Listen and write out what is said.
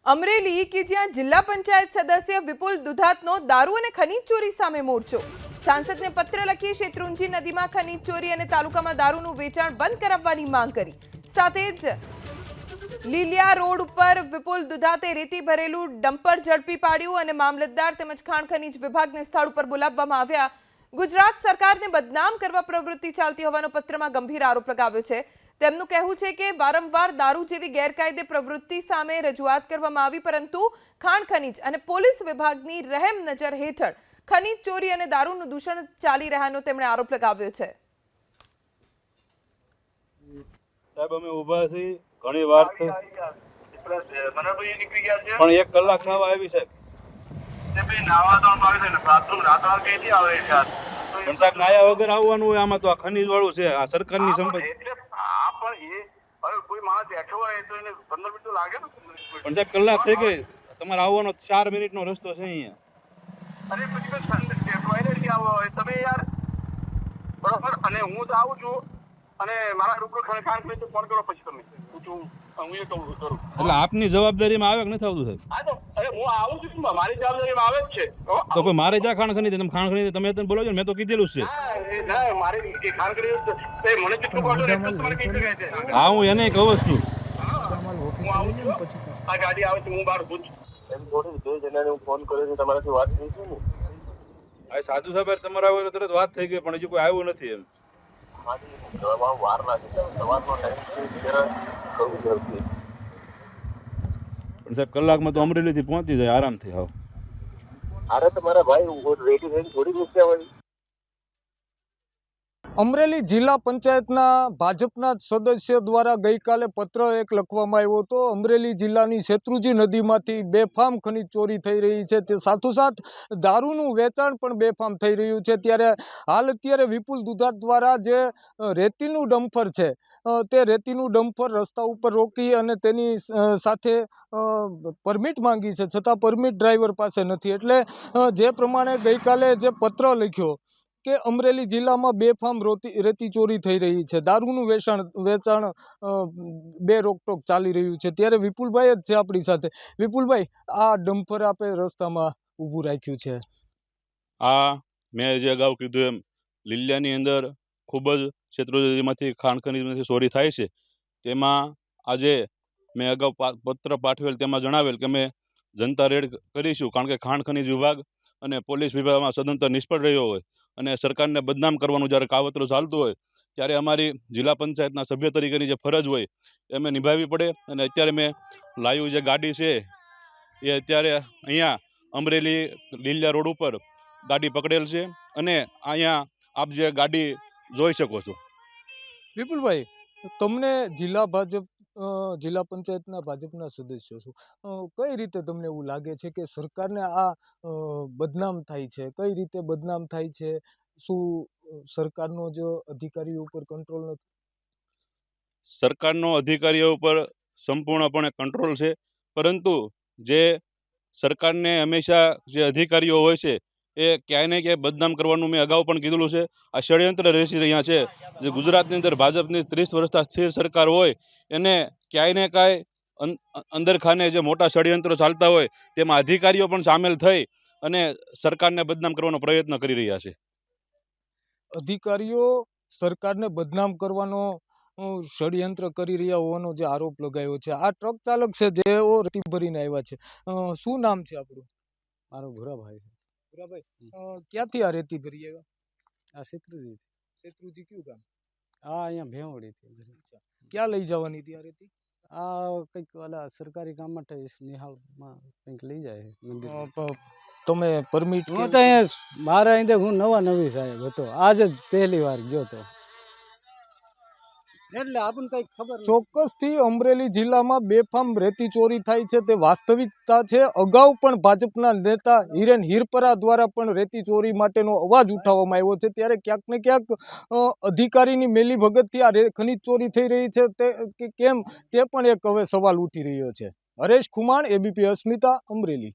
અમરેલી કે જ્યાં જિલ્લા પંચાયત સદસ્ય વિપુલ દુધાતનો દારૂ અને ખનીજ ચોરી સામે મોરચો। સાંસદને પત્ર લખી શેત્રુંજી નદીમાં ખનીજ ચોરી અને તાલુકામાં દારૂનું વેચાણ બંધ કરાવવાની માંગ કરી। સાથે જ લીલિયા રોડ ઉપર વિપુલ દુધાતે રેતી ભરેલું ડમ્પર ઝડપી પાડ્યું અને મામલતદાર તેમજ ખાણ ખનીજ વિભાગને સ્થળ ઉપર બોલાવવામાં આવ્યા। ગુજરાત સરકારને બદનામ કરવા પ્રવૃત્તિ ચાલતી હોવાનો પત્રમાં ગંભીર આરોપ લગાવ્યો છે। તેમનું કહેવું છે કે વારંવાર દારૂ જેવી ગેરકાયદે પ્રવૃત્તિ સામે રજૂઆત કરવામાં આવી, પરંતુ ખાણ ખનીજ અને પોલીસ વિભાગની રહેમ નજર હેઠળ ખનીજ ચોરી અને દારૂનું દૂષણ ચાલી રહ્યાનો તેમણે આરોપ લગાવ્યો છે। સાહેબ અમે ઊભા છીએ ઘણી વાર પણ 1 કલાક થવા આવી સાહેબ। પણ સાહેબ નાયા વગર આવવાનું હોય આમાં, તો આ ખનીજ વાળું છે, આ સરકારની સંપત્તિ। પણ સાહેબ કલાક થઈ ગઈ, તમારે આવવાનો 4 મિનિટનો રસ્તો છે અહીંયા। તમે યાર બરોબર, અને હું તો આવું છું અને મારા રૂબરૂ ખાણ ખનીજ ફોન કરો પછી તમે હું એ કહું કરું। એટલે આપની જવાબદારીમાં આવે કે નથી આવતું સાહેબ? હા તો અરે હું આવું છું, મારી જવાબદારીમાં આવે જ છે। તો કોઈ મારે જ્યાં ખાણ ખનીજ, તમે ખાણ ખનીજ તમે તને બોલો છો ને, મેં તો કીધેલું જ છે। ના મારી ખાણ ખનીજ મને જેટલું કહો છો એટલું તમારે કહી શકાય છે। હા હું એને કહું છું। હું આવું છું, આ ગાડી આવે છે, હું બહાર ઊભું છું। એમ થોડી 2 જણાને હું ફોન કર્યો છે, તમારાથી વાત થઈ છે ને? આ સાધુ સાહેબ તમારા આવ્યો તરત વાત થઈ ગઈ, પણ હજી કોઈ આવ્યું નથી એમ। વાર લાગે છે, સવારનો ટાઈમ કરવું જરૂરી। પણ સાહેબ કલાકમાં તો અમરેલીથી પહોંચી જાય આરામથી। આવો અરે તમારા ભાઈ રેડી થઈને થોડી મૂક્યા હોય। અમરેલી જિલ્લા પંચાયતના ભાજપના સદસ્ય દ્વારા ગઈકાલે પત્ર એક લખવામાં આવ્યો હતો। અમરેલી જિલ્લાની શેત્રુંજી નદીમાંથી બેફામ ખનીજ ચોરી થઈ રહી છે, તે સાથોસાથ દારૂનું વેચાણ પણ બેફામ થઈ રહ્યું છે। ત્યારે અત્યારે વિપુલ દુધાત દ્વારા જે રેતીનું ડમ્પર છે, તે રેતીનું ડમ્પર રસ્તા ઉપર રોકી અને તેની સાથે પરમિટ માંગી છે, છતાં પરમિટ ડ્રાઈવર પાસે નથી। એટલે જે પ્રમાણે ગઈકાલે જે પત્ર લખ્યો કે અમરેલી જિલ્લામાં બેફામ રેતી ચોરી થઈ રહી છે, દારૂનું વેચાણ બે રોકટોક ચાલી રહ્યું છે। ત્યારે વિપુલભાઈ જ છે આપણી સાથે। વિપુલભાઈ, આ ડમ્પર આપે રસ્તામાં ઊભું રાખ્યું છે, આ મેં જે અગાઉ કીધું એમ લીલિયાની અંદર ખૂબ જ શેત્રુંજીમાંથી ખાણ ખનીજમાંથી ચોરી થાય છે। તેમાં આજે મેં અગાઉ પત્ર પાઠવેલ, તેમાં જણાવેલ કે અમે જનતા રેડ કરીશું, કારણ કે ખાણ ખનીજ વિભાગ અને પોલીસ વિભાગમાં સદંતર નિષ્ફળ રહ્યો હોય અને સરકારને બદનામ કરવાનું જ્યારે કાવતરું ચાલતું હોય, ત્યારે અમારી જિલ્લા પંચાયતના સભ્ય તરીકેની જે ફરજ હોય એ અમે નિભાવવી પડે। અને અત્યારે મેં લાઈવ જે ગાડી છે એ અત્યારે અહીંયા અમરેલી લીલિયા રોડ ઉપર ગાડી પકડેલ છે અને અહીંયા આપ જે ગાડી જોઈ શકો છો। વિપુલભાઈ, તમને જિલ્લા પંચાયતના ભાજપના સદસ્યો છો, કઈ રીતે તમને એવું લાગે છે કે સરકારને આ બદનામ થાય છે? કઈ રીતે બદનામ થાય છે? શું સરકારનો જો અધિકારીઓ ઉપર કંટ્રોલ નથી? સરકારનો અધિકારીઓ ઉપર સંપૂર્ણપણે કંટ્રોલ છે, પરંતુ જે સરકારને હંમેશા જે અધિકારીઓ હોય છે એ ક્યાંય ને ક્યાંય બદનામ કરવાનું મેં અગાઉ પણ કીધેલું છે। આ ષડયંત્ર રચી રહ્યા છે। જે ગુજરાતની અંદર ભાજપની 30 વર્ષથી સ્થિર સરકાર હોય એને ક્યાંય ને કાંઈ અંદરખાને જે મોટા ષડયંત્રો ચાલતા હોય તેમાં અધિકારીઓ પણ સામેલ થઈ અને સરકારને બદનામ કરવાનો પ્રયત્ન કરી રહ્યા છે। અધિકારીઓ સરકારને બદનામ કરવાનો ષડયંત્ર કરી રહ્યા હોવાનો જે આરોપ લગાવ્યો છે, આ ટ્રક ચાલક છે જેઓ રેતી ભરીને આવ્યા છે, શું નામ છે આપણું? મારો ભૂરાભાઈ છે। ભૂરાભાઈ, ક્યાંથી આ રેતી ભરી આવ્યા? આ શેત્રુંજી શેત્રુંજી કયું ગામ? આ અહીંયા ભેવડી થી। ક્યાં લઈ જવાની હતી આ રેતી? આ કંઈક ઓલા સરકારી કામ માટે નિહાળમાં કંઈક લઈ જાય મંદિર। તમે પરમિટ? હું તો અહીંયા મારા અહીં હું નવી સાહેબ હતો, આજે જ પહેલી વાર ગયો તો, એટલે આપણને કંઈક ખબર નથી। ચોક્કસથી અમરેલી જિલ્લામાં બેફામ રેતી ચોરી થાય છે તે વાસ્તવિકતા છે। અગાઉ પણ ભાજપના નેતા હિરેન હિરપરા દ્વારા પણ રેતી ચોરી માટેનો અવાજ ઉઠાવવામાં આવ્યો છે। ત્યારે ક્યાંક ને ક્યાંક અધિકારીની મેલી ભગતથી આ ખનીજ ચોરી થઈ રહી છે તે કેમ, તે પણ એક હવે સવાલ ઉઠી રહ્યો છે। હરેશ ખુમાણ, એબીપી અસ્મિતા, અમરેલી।